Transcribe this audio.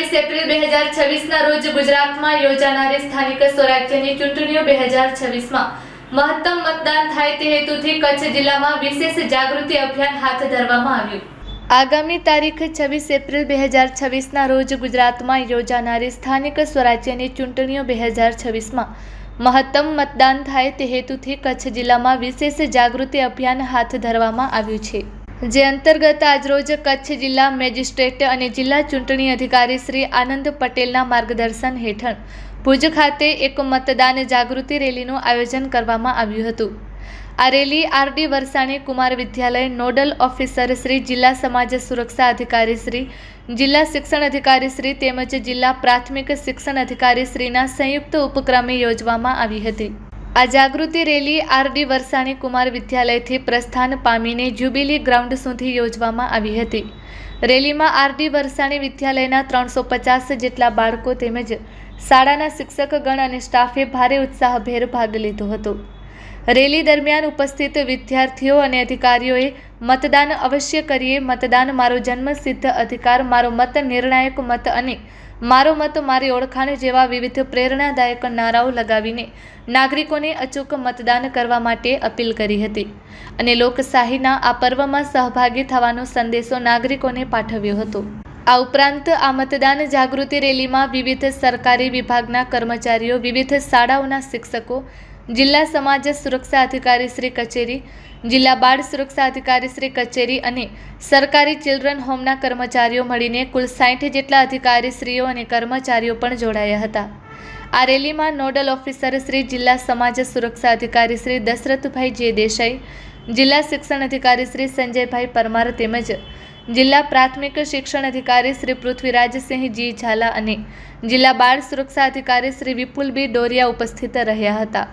23 April 2026ના રોજ ગુજરાતમાં યોજાનારી સ્થાનિક સ્વરાજ્યની ચૂંટણીઓ 2026માં મહત્તમ મતદાન થાય તે હેતુથી કચ્છ જિલ્લામાં વિશેષ જાગૃતિ અભિયાન હાથ ધરવામાં આવ્યું। આગામી તારીખ 26 એપ્રિલ 2026ના રોજ ગુજરાતમાં યોજાનારી સ્થાનિક સ્વરાજ્યની ચૂંટણીઓ 2026માં મહત્તમ મતદાન થાય તે હેતુથી કચ્છ જિલ્લામાં વિશેષ જાગૃતિ અભિયાન હાથ ધરવામાં આવ્યું છે, જે અંતર્ગત આજરોજ કચ્છ જિલ્લા મેજિસ્ટ્રેટ અને જિલ્લા ચૂંટણી અધિકારી શ્રી આનંદ પટેલના માર્ગદર્શન હેઠળ ભુજ ખાતે એક મતદાન જાગૃતિ રેલીનું આયોજન કરવામાં આવ્યું હતું। આ રેલી આર.ડી. વરસાણી કુમાર વિદ્યાલય નોડલ ઓફિસર શ્રી, જિલ્લા સમાજ સુરક્ષા અધિકારી શ્રી, જિલ્લા શિક્ષણ અધિકારી શ્રી તેમજ જિલ્લા પ્રાથમિક શિક્ષણ અધિકારી શ્રીના સંયુક્ત ઉપક્રમે યોજવામાં આવી હતી। આ જાગૃતિ રેલી આર.ડી. વરસાણી કુમાર વિદ્યાલયથી પ્રસ્થાન પામીને જ્યુબિલી ગ્રાઉન્ડ સુધી યોજવામાં આવી હતી। રેલીમાં આર.ડી. વરસાણી વિદ્યાલયના 350 જેટલા બાળકો તેમજ શાળાના શિક્ષકગણ અને સ્ટાફે ભારે ઉત્સાહભેર ભાગ લીધો હતો। રેલી દરમિયાન ઉપસ્થિત વિદ્યાર્થીઓ અને અધિકારીઓએ મતદાન અવશ્ય કરીએ, મતદાન મારો જન્મસિદ્ધ અધિકાર, મારો મત નિર્ણાયક મત અને મારો મત મારી ઓળખાણ જેવા વિવિધ પ્રેરણાદાયક નારાઓ લગાવીને નાગરિકોને અચૂક મતદાન કરવા માટે અપીલ કરી હતી અને લોકશાહીના આ પર્વમાં સહભાગી થવાનો સંદેશો નાગરિકોને પાઠવ્યો હતો। આ ઉપરાંત આ મતદાન જાગૃતિ રેલીમાં વિવિધ સરકારી વિભાગના કર્મચારીઓ, વિવિધ શાળાઓના શિક્ષકો, જિલ્લા સમાજ સુરક્ષા અધિકારી શ્રી કચેરી, જિલ્લા બાળ સુરક્ષા અધિકારી શ્રી કચેરી અને સરકારી ચિલ્ડ્રન હોમના કર્મચારીઓ મળીને કુલ 60 જેટલા અધિકારીશ્રીઓ અને કર્મચારીઓ પણ જોડાયા હતા। આ રેલીમાં નોડલ ઓફિસર શ્રી, જિલ્લા સમાજ સુરક્ષા અધિકારી શ્રી દશરથભાઈ જે દેસાઈ, જિલ્લા શિક્ષણ અધિકારી શ્રી સંજયભાઈ પરમાર તેમજ જિલ્લા પ્રાથમિક શિક્ષણ અધિકારી શ્રી પૃથ્વીરાજસિંહ જી ઝાલા અને જિલ્લા બાળ સુરક્ષા અધિકારી શ્રી વિપુલ બી ડોરિયા ઉપસ્થિત રહ્યા હતા।